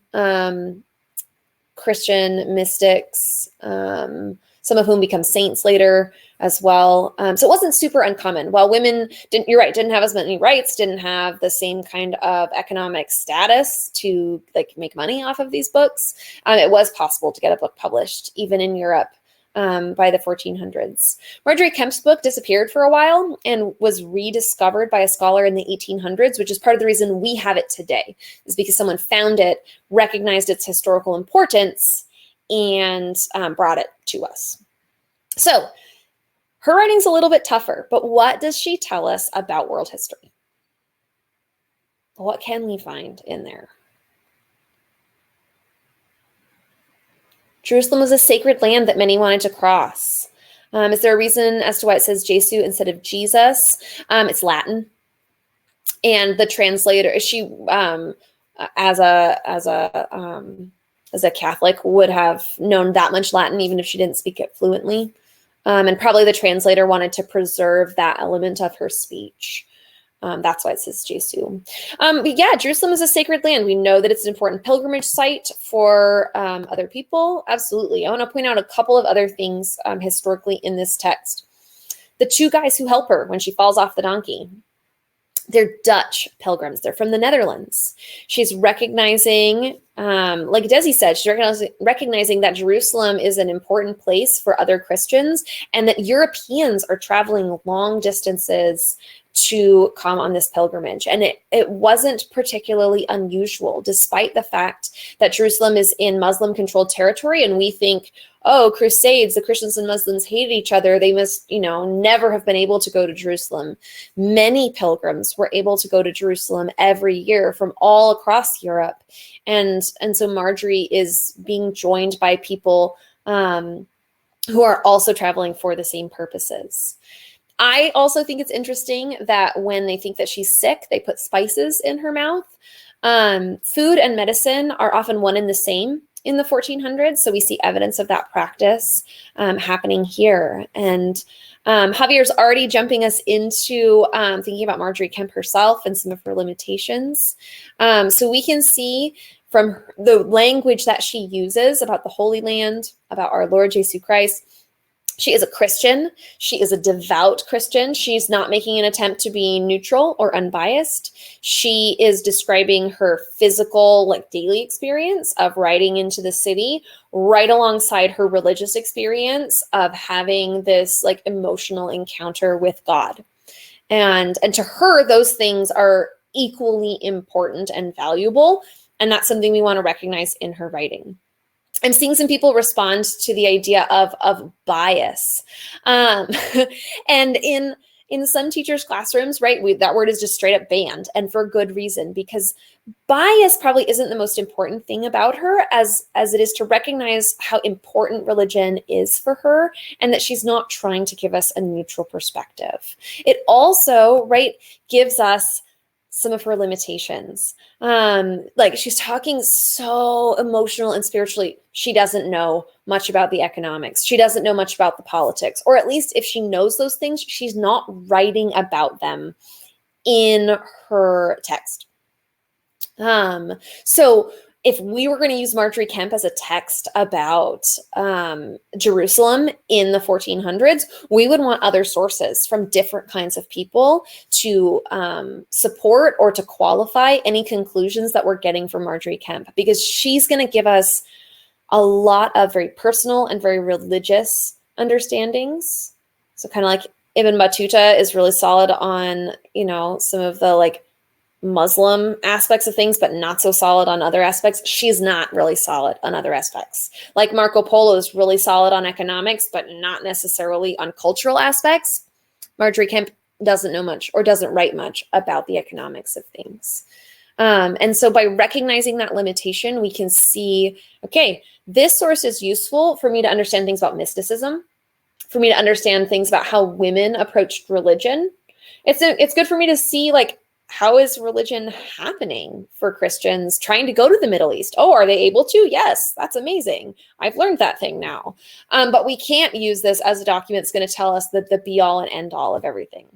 Christian mystics, some of whom become saints later as well. So it wasn't super uncommon. While women didn't have as many rights, didn't have the same kind of economic status to like make money off of these books, it was possible to get a book published even in Europe by the 1400s. Marjorie Kemp's book disappeared for a while and was rediscovered by a scholar in the 1800s, which is part of the reason we have it today, is because someone found it, recognized its historical importance, and brought it to us. So her writing's a little bit tougher, but what does she tell us about world history? What can we find in there? Jerusalem was a sacred land that many wanted to cross. Is there a reason as to why it says Jesu instead of Jesus? It's Latin. And the translator, she, as a Catholic, would have known that much Latin, even if she didn't speak it fluently. And probably the translator wanted to preserve that element of her speech. That's why it says Jesu. But yeah, Jerusalem is a sacred land. We know that it's an important pilgrimage site for other people. Absolutely. I want to point out a couple of other things historically in this text. The two guys who help her when she falls off the donkey, they're Dutch pilgrims. They're from the Netherlands. She's recognizing, like Desi said, she's recognizing that Jerusalem is an important place for other Christians and that Europeans are traveling long distances to come on this pilgrimage. And it wasn't particularly unusual, despite the fact that Jerusalem is in Muslim-controlled territory. And we think, oh, Crusades, the Christians and Muslims hated each other. They must, never have been able to go to Jerusalem. Many pilgrims were able to go to Jerusalem every year from all across Europe. And so Marjorie is being joined by people who are also traveling for the same purposes. I also think it's interesting that when they think that she's sick, they put spices in her mouth. Food and medicine are often one and the same in the 1400s. So we see evidence of that practice happening here. And Javier's already jumping us into thinking about Marjorie Kemp herself and some of her limitations. So we can see from the language that she uses about the Holy Land, about our Lord Jesus Christ, she is a Christian. She is a devout Christian. She's not making an attempt to be neutral or unbiased. She is describing her physical, daily experience of riding into the city right alongside her religious experience of having this emotional encounter with God. And to her, those things are equally important and valuable. And that's something we want to recognize in her writing. I'm seeing some people respond to the idea of bias. And in some teachers' classrooms, right, that word is just straight up banned, and for good reason, because bias probably isn't the most important thing about her as it is to recognize how important religion is for her and that she's not trying to give us a neutral perspective. It also, right, gives us some of her limitations. She's talking so emotional and spiritually. She doesn't know much about the economics. She doesn't know much about the politics, or at least if she knows those things, she's not writing about them in her text. So if we were going to use Marjorie Kemp as a text about Jerusalem in the 1400s, we would want other sources from different kinds of people to support or to qualify any conclusions that we're getting from Marjorie Kemp, because she's going to give us a lot of very personal and very religious understandings. So kind of like Ibn Battuta is really solid on, some of the Muslim aspects of things, but not so solid on other aspects. She's not really solid on other aspects. Like Marco Polo is really solid on economics, but not necessarily on cultural aspects. Marjorie Kemp doesn't know much or doesn't write much about the economics of things. And so by recognizing that limitation, we can see, okay, this source is useful for me to understand things about mysticism, for me to understand things about how women approached religion. It's good for me to see how is religion happening for Christians trying to go to the Middle East? Oh, are they able to? Yes, that's amazing. I've learned that thing now. But we can't use this as a document that's going to tell us the be all and end all of everything.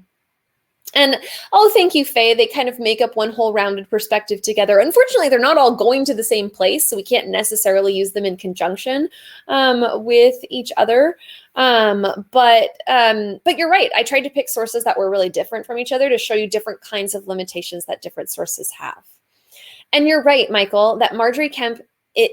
And oh, thank you, Faye. They kind of make up one whole rounded perspective together. Unfortunately, they're not all going to the same place, so we can't necessarily use them in conjunction with each other. But you're right. I tried to pick sources that were really different from each other to show you different kinds of limitations that different sources have. And you're right, Michael, that Marjorie Kemp,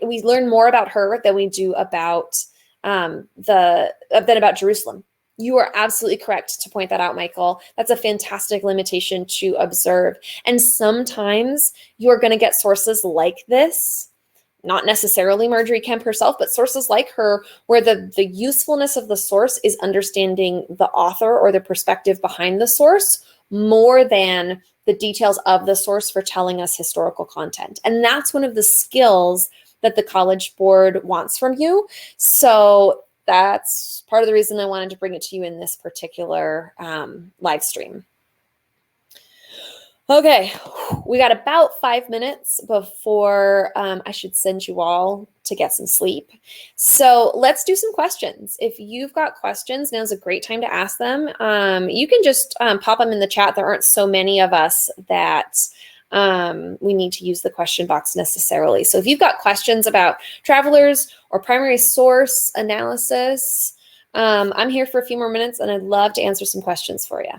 we learn more about her than we do about about Jerusalem. You are absolutely correct to point that out, Michael. That's a fantastic limitation to observe. And sometimes you're going to get sources like this, not necessarily Marjorie Kemp herself, but sources like her, where the usefulness of the source is understanding the author or the perspective behind the source more than the details of the source for telling us historical content. And that's one of the skills that the College Board wants from you. So that's part of the reason I wanted to bring it to you in this particular live stream. Okay, we got about 5 minutes before I should send you all to get some sleep. So let's do some questions. If you've got questions, now's a great time to ask them. You can just pop them in the chat. There aren't so many of us that we need to use the question box necessarily. So if you've got questions about travelers or primary source analysis, I'm here for a few more minutes and I'd love to answer some questions for you.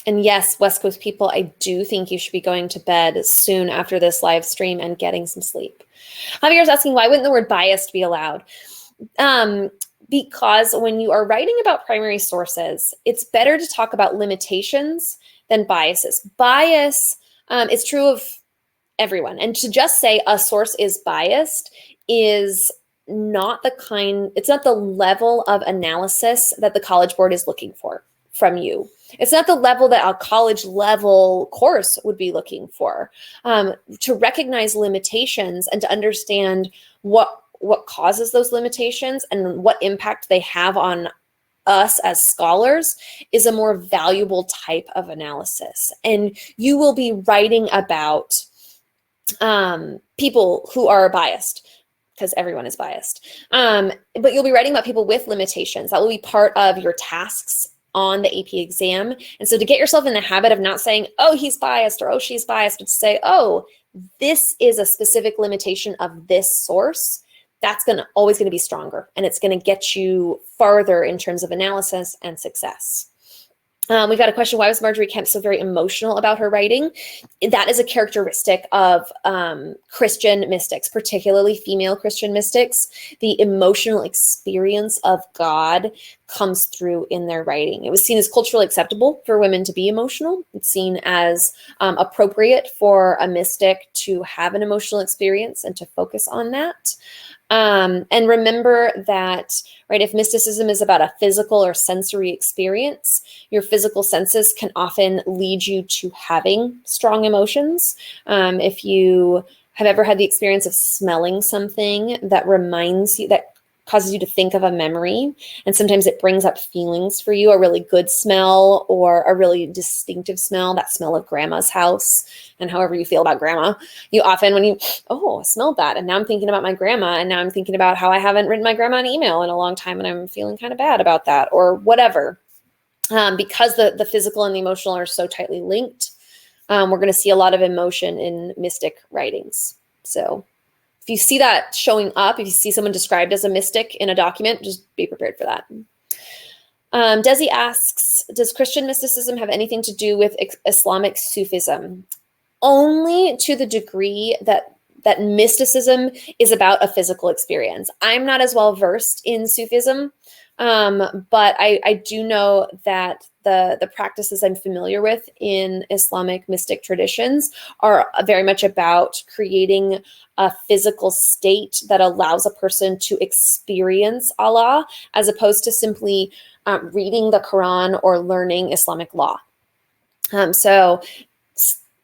And yes, West Coast people, I do think you should be going to bed soon after this live stream and getting some sleep. Javier's asking, why wouldn't the word biased be allowed? Because when you are writing about primary sources, it's better to talk about limitations than biases. Bias is true of everyone. And to just say a source is biased is not it's not the level of analysis that the College Board is looking for from you. It's not the level that a college level course would be looking for. To recognize limitations and to understand what causes those limitations and what impact they have on us as scholars is a more valuable type of analysis. And you will be writing about people who are biased, because everyone is biased. But you'll be writing about people with limitations. That will be part of your tasks on the AP exam. And so to get yourself in the habit of not saying, oh, he's biased or oh, she's biased, but to say, oh, this is a specific limitation of this source, that's always going to be stronger. And it's going to get you farther in terms of analysis and success. We've got a question, why was Marjorie Kemp so very emotional about her writing? That is a characteristic of Christian mystics, particularly female Christian mystics. The emotional experience of God comes through in their writing. It was seen as culturally acceptable for women to be emotional. It's seen as appropriate for a mystic to have an emotional experience and to focus on that. And remember that, right, if mysticism is about a physical or sensory experience, your physical senses can often lead you to having strong emotions. If you have ever had the experience of smelling something that reminds you, that causes you to think of a memory, and sometimes it brings up feelings for you, a really good smell or a really distinctive smell, that smell of grandma's house, and however you feel about grandma, you often, when you, oh, I smelled that, and now I'm thinking about my grandma, and now I'm thinking about how I haven't written my grandma an email in a long time, and I'm feeling kind of bad about that, or whatever. Because the physical and the emotional are so tightly linked, we're going to see a lot of emotion in mystic writings. So if you see that showing up, if you see someone described as a mystic in a document, just be prepared for that. Desi asks, does Christian mysticism have anything to do with Islamic Sufism? Only to the degree that mysticism is about a physical experience. I'm not as well versed in Sufism, but I do know that the practices I'm familiar with in Islamic mystic traditions are very much about creating a physical state that allows a person to experience Allah, as opposed to simply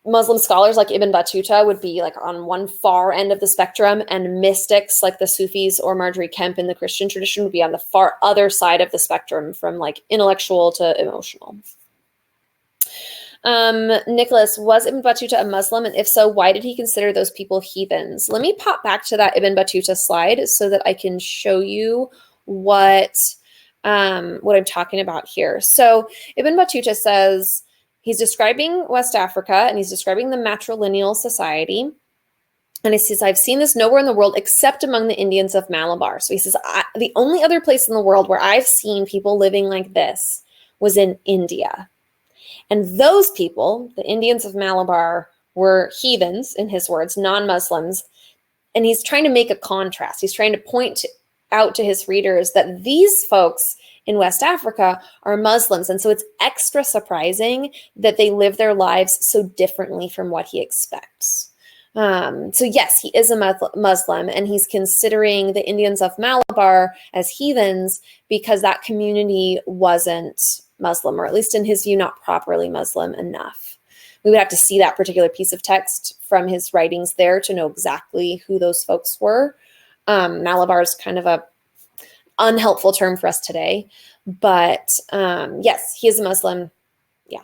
Muslim scholars like Ibn Battuta would be like on one far end of the spectrum, and mystics like the Sufis or Marjorie Kemp in the Christian tradition would be on the far other side of the spectrum, from like intellectual to emotional. Nicholas, was Ibn Battuta a Muslim? And if so, why did he consider those people heathens? Let me pop back to that Ibn Battuta slide so that I can show you what I'm talking about here. So Ibn Battuta says he's describing West Africa, and he's describing the matrilineal society. And he says, I've seen this nowhere in the world except among the Indians of Malabar. So he says, the only other place in the world where I've seen people living like this was in India. And those people, the Indians of Malabar, were heathens, in his words, non-Muslims. And he's trying to make a contrast. He's trying to point out to his readers that these folks in West Africa are Muslims. And so it's extra surprising that they live their lives so differently from what he expects. So yes, he is a Muslim, and he's considering the Indians of Malabar as heathens because that community wasn't Muslim, or at least in his view, not properly Muslim enough. We would have to see that particular piece of text from his writings there to know exactly who those folks were. Malabar is kind of a unhelpful term for us today, but yes, he is a Muslim. Yeah.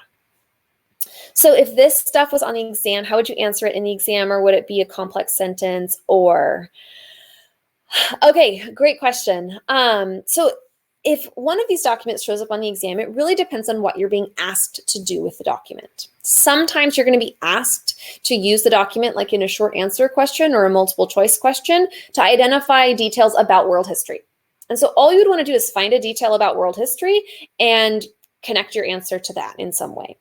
So if this stuff was on the exam, how would you answer it in the exam, or would it be a complex sentence? Or, okay, great question. So if one of these documents shows up on the exam, it really depends on what you're being asked to do with the document. Sometimes you're going to be asked to use the document like in a short answer question or a multiple choice question to identify details about world history. And so all you'd want to do is find a detail about world history and connect your answer to that in some way.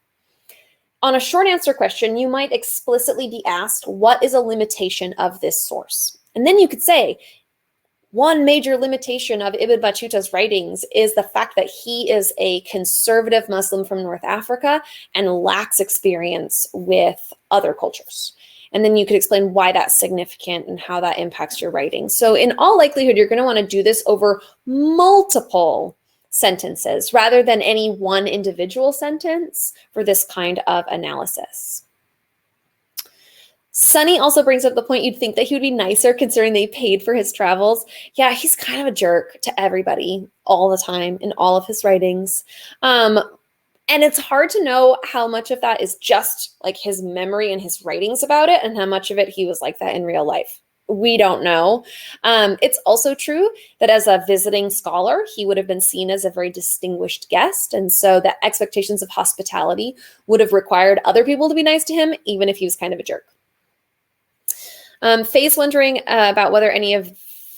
On a short answer question, you might explicitly be asked, what is a limitation of this source? And then you could say, one major limitation of Ibn Battuta's writings is the fact that he is a conservative Muslim from North Africa and lacks experience with other cultures. And then you could explain why that's significant and how that impacts your writing. So in all likelihood, you're going to want to do this over multiple sentences rather than any one individual sentence for this kind of analysis. Sunny also brings up the point you'd think that he would be nicer considering they paid for his travels. Yeah, he's kind of a jerk to everybody all the time in all of his writings. And it's hard to know how much of that is just like his memory and his writings about it, and how much of it he was like that in real life. We don't know. It's also true that as a visiting scholar, he would have been seen as a very distinguished guest. And so the expectations of hospitality would have required other people to be nice to him, even if he was kind of a jerk. Faye's wondering about whether any of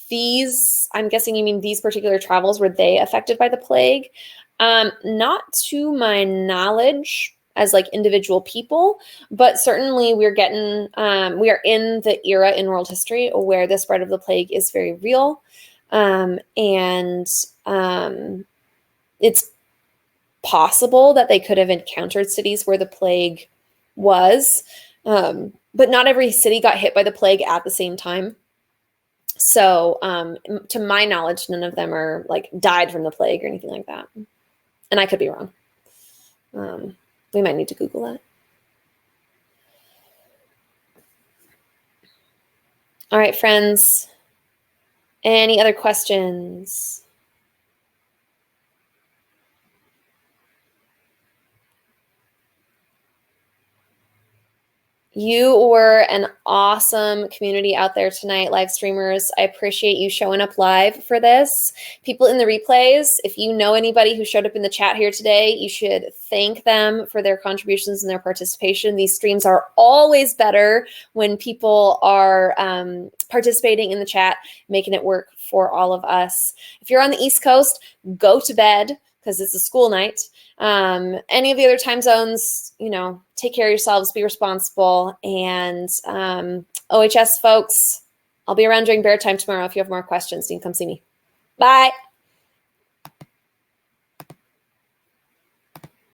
these, I'm guessing you mean these particular travels, were they affected by the plague? Not to my knowledge as like individual people, but certainly we are in the era in world history where the spread of the plague is very real. It's possible that they could have encountered cities where the plague was, but not every city got hit by the plague at the same time. So to my knowledge, none of them are like died from the plague or anything like that. And I could be wrong. We might need to Google that. All right, friends. Any other questions? You were an awesome community out there tonight, live streamers. I appreciate you showing up live for this. People in the replays, if you know anybody who showed up in the chat here today, you should thank them for their contributions and their participation. These streams are always better when people are participating in the chat, making it work for all of us. If you're on the East Coast, go to bed because it's a school night. Any of the other time zones, take care of yourselves, be responsible. And OHS folks, I'll be around during bear time tomorrow. If you have more questions, you can come see me. Bye.